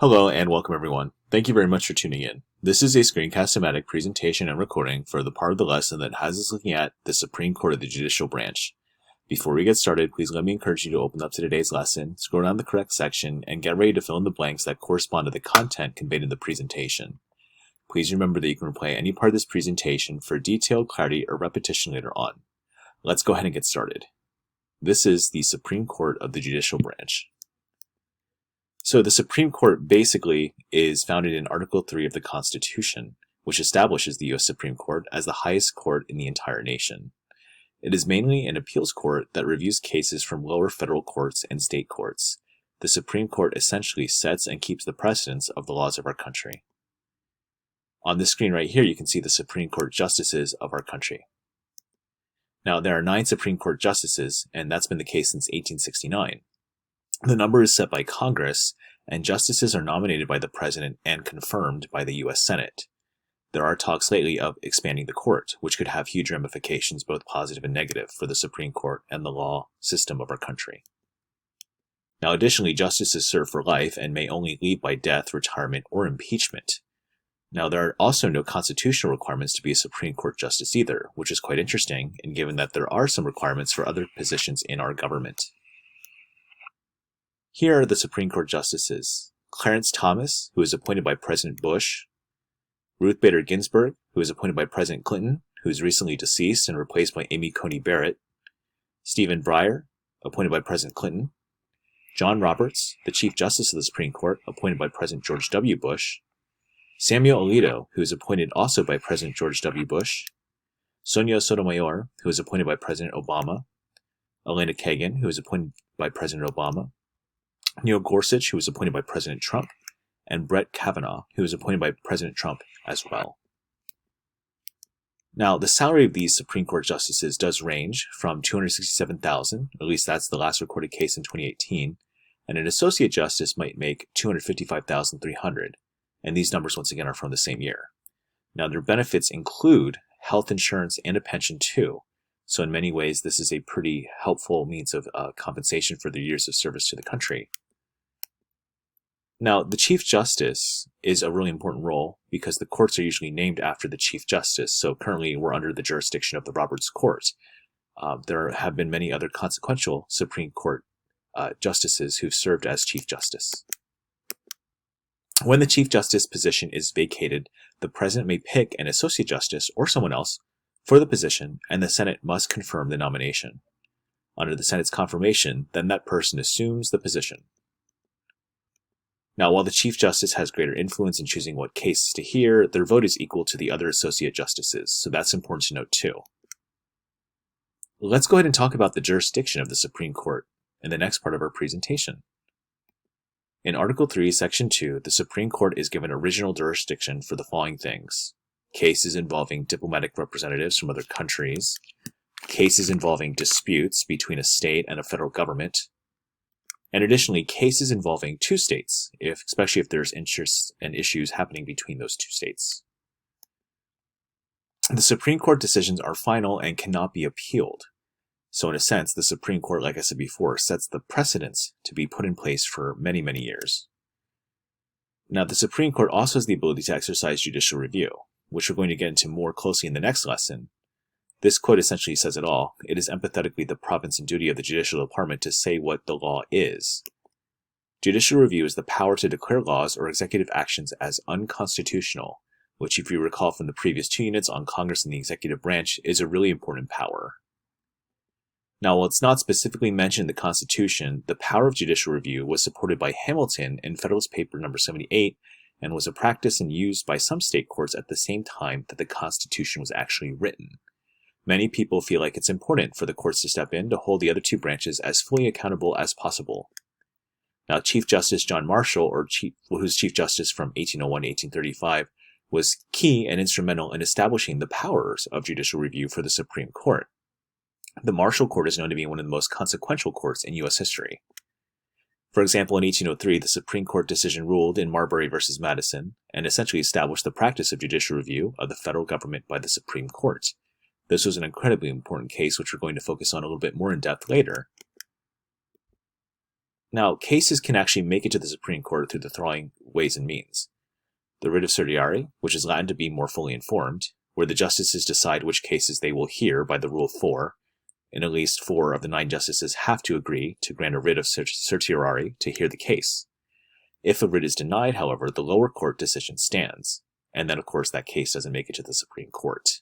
Hello and welcome everyone. Thank you very much for tuning in. This is a screencast thematic presentation and recording for the part of the lesson that has us looking at the Supreme Court of the Judicial Branch. Before we get started, please let me encourage you to open up to today's lesson, scroll down the correct section, and get ready to fill in the blanks that correspond to the content conveyed in the presentation. Please remember that you can replay any part of this presentation for detailed clarity or repetition later on. Let's go ahead and get started. This is the Supreme Court of the Judicial Branch. So the Supreme Court basically is founded in Article 3 of the Constitution, which establishes the U.S. Supreme Court as the highest court in the entire nation. It is mainly an appeals court that reviews cases from lower federal courts and state courts. The Supreme Court essentially sets and keeps the precedents of the laws of our country. On this screen right here, you can see the Supreme Court justices of our country. Now, there are 9 Supreme Court justices, and that's been the case since 1869. The number is set by Congress, and justices are nominated by the President and confirmed by the U.S. Senate. There are talks lately of expanding the court, which could have huge ramifications, both positive and negative, for the Supreme Court and the law system of our country. Now, additionally, justices serve for life and may only leave by death, retirement, or impeachment. Now, there are also no constitutional requirements to be a Supreme Court justice either, which is quite interesting, and given that there are some requirements for other positions in our government. Here are the Supreme Court justices: Clarence Thomas, who is appointed by President Bush; Ruth Bader Ginsburg, who is appointed by President Clinton, who is recently deceased and replaced by Amy Coney Barrett; Stephen Breyer, appointed by President Clinton; John Roberts, the Chief Justice of the Supreme Court, appointed by President George W. Bush; Samuel Alito, who is appointed also by President George W. Bush; Sonia Sotomayor, who is appointed by President Obama; Elena Kagan, who is appointed by President Obama; Neil Gorsuch, who was appointed by President Trump; and Brett Kavanaugh, who was appointed by President Trump as well. Now, the salary of these Supreme Court justices does range from $267,000, at least that's the last recorded case in 2018, and an associate justice might make $255,300, and these numbers once again are from the same year. Now, their benefits include health insurance and a pension too. So in many ways, this is a pretty helpful means of compensation for their years of service to the country. Now, the Chief Justice is a really important role because the courts are usually named after the Chief Justice. So currently, we're under the jurisdiction of the Roberts Court. There have been many other consequential Supreme Court justices who've served as Chief Justice. When the Chief Justice position is vacated, the President may pick an Associate Justice or someone else for the position, and the Senate must confirm the nomination. Under the Senate's confirmation, then that person assumes the position. Now, while the Chief Justice has greater influence in choosing what cases to hear, their vote is equal to the other Associate Justices, so that's important to note too. Let's go ahead and talk about the jurisdiction of the Supreme Court in the next part of our presentation. In Article 3, Section 2, the Supreme Court is given original jurisdiction for the following things: cases involving diplomatic representatives from other countries, cases involving disputes between a state and a federal government, and additionally, cases involving 2 states, especially if there's interests and issues happening between those 2 states. The Supreme Court decisions are final and cannot be appealed. So in a sense, the Supreme Court, like I said before, sets the precedents to be put in place for many, many years. Now, the Supreme Court also has the ability to exercise judicial review, which we're going to get into more closely in the next lesson. This quote essentially says it all. It is empathetically the province and duty of the judicial department to say what the law is. Judicial review is the power to declare laws or executive actions as unconstitutional, which, if you recall from the previous 2 units on Congress and the executive branch, is a really important power. Now, while it's not specifically mentioned in the Constitution, the power of judicial review was supported by Hamilton in Federalist Paper No. 78, and was a practice and used by some state courts at the same time that the Constitution was actually written. Many people feel like it's important for the courts to step in to hold the other 2 branches as fully accountable as possible. Now, Chief Justice John Marshall, who's Chief Justice from 1801 to 1835, was key and instrumental in establishing the powers of judicial review for the Supreme Court. The Marshall Court is known to be one of the most consequential courts in U.S. history. For example, in 1803, the Supreme Court decision ruled in Marbury v. Madison and essentially established the practice of judicial review of the federal government by the Supreme Court. This was an incredibly important case, which we're going to focus on a little bit more in depth later. Now, cases can actually make it to the Supreme Court through the following ways and means. The writ of certiorari, which is Latin to be more fully informed, where the justices decide which cases they will hear by the Rule of 4, and at least 4 of the 9 justices have to agree to grant a writ of certiorari to hear the case. If a writ is denied, however, the lower court decision stands, and then of course that case doesn't make it to the Supreme Court.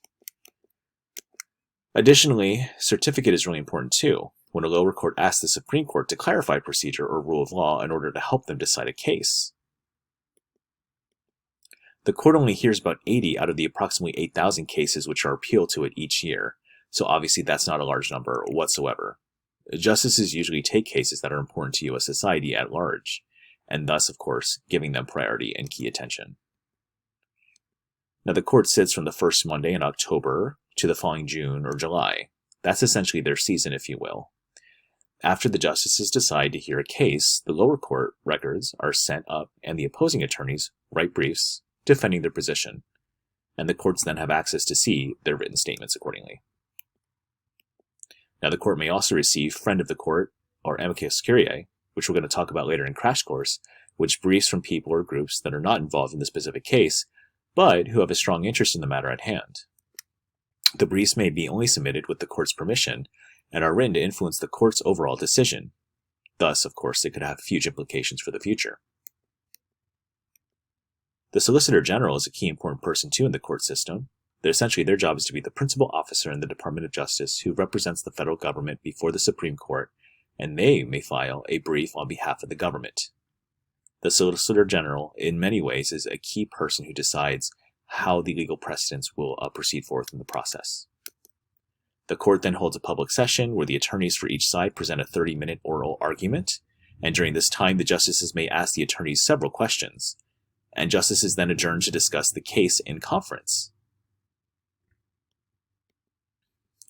Additionally, certificate is really important too, when a lower court asks the Supreme Court to clarify procedure or rule of law in order to help them decide a case. The court only hears about 80 out of the approximately 8,000 cases which are appealed to it each year, so obviously that's not a large number whatsoever. Justices usually take cases that are important to U.S. society at large, and thus, of course, giving them priority and key attention. Now, the court sits from the first Monday in October to the following June or July. That's essentially their season, if you will. After the justices decide to hear a case, the lower court records are sent up and the opposing attorneys write briefs defending their position, and the courts then have access to see their written statements accordingly. Now, the court may also receive friend of the court, or amicus curiae, which we're going to talk about later in Crash Course, which briefs from people or groups that are not involved in the specific case, but who have a strong interest in the matter at hand. The briefs may be only submitted with the court's permission and are written to influence the court's overall decision. Thus, of course, they could have huge implications for the future. The Solicitor General is a key important person too in the court system. Essentially, their job is to be the principal officer in the Department of Justice who represents the federal government before the Supreme Court, and they may file a brief on behalf of the government. The Solicitor General, in many ways, is a key person who decides how the legal precedents will proceed forth in the process. The court then holds a public session where the attorneys for each side present a 30-minute oral argument, and during this time the justices may ask the attorneys several questions, and justices then adjourn to discuss the case in conference.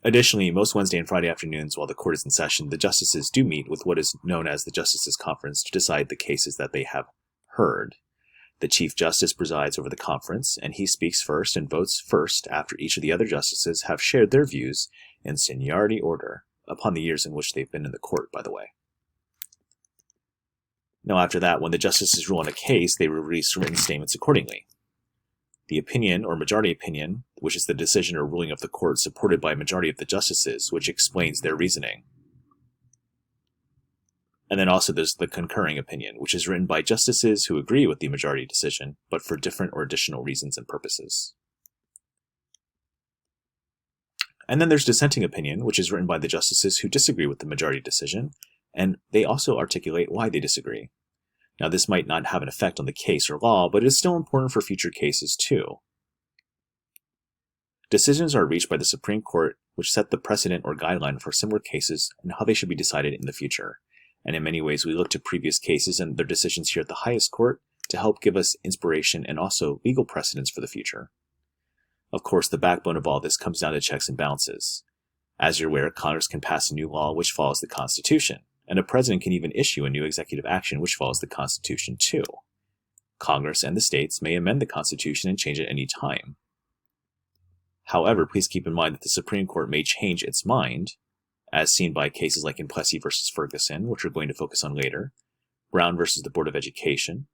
Additionally, most Wednesday and Friday afternoons while the court is in session, the justices do meet with what is known as the Justices' Conference to decide the cases that they have heard. The Chief Justice presides over the conference, and he speaks first and votes first after each of the other justices have shared their views in seniority order, upon the years in which they've been in the court, by the way. Now, after that, when the justices rule on a case, they release written statements accordingly. The opinion, or majority opinion, which is the decision or ruling of the court supported by a majority of the justices, which explains their reasoning. And then also there's the concurring opinion, which is written by justices who agree with the majority decision, but for different or additional reasons and purposes. And then there's dissenting opinion, which is written by the justices who disagree with the majority decision, and they also articulate why they disagree. Now, this might not have an effect on the case or law, but it is still important for future cases too. Decisions are reached by the Supreme Court, which set the precedent or guideline for similar cases and how they should be decided in the future. And in many ways, we look to previous cases and their decisions here at the highest court to help give us inspiration and also legal precedents for the future. Of course, the backbone of all this comes down to checks and balances. As you're aware, Congress can pass a new law which follows the Constitution, and a president can even issue a new executive action which follows the Constitution too. Congress and the states may amend the Constitution and change it any time. However, please keep in mind that the Supreme Court may change its mind, as seen by cases like in Plessy v. Ferguson, which we're going to focus on later, Brown v. the Board of Education,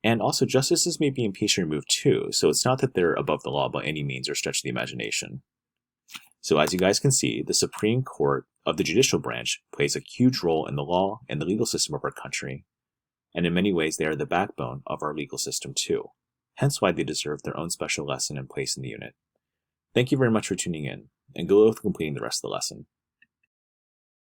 and also justices may be impeached or removed too, so it's not that they're above the law by any means or stretch the imagination. So as you guys can see, the Supreme Court of the judicial branch plays a huge role in the law and the legal system of our country, and in many ways they are the backbone of our legal system too, hence why they deserve their own special lesson and place in the unit. Thank you very much for tuning in, and good luck with completing the rest of the lesson.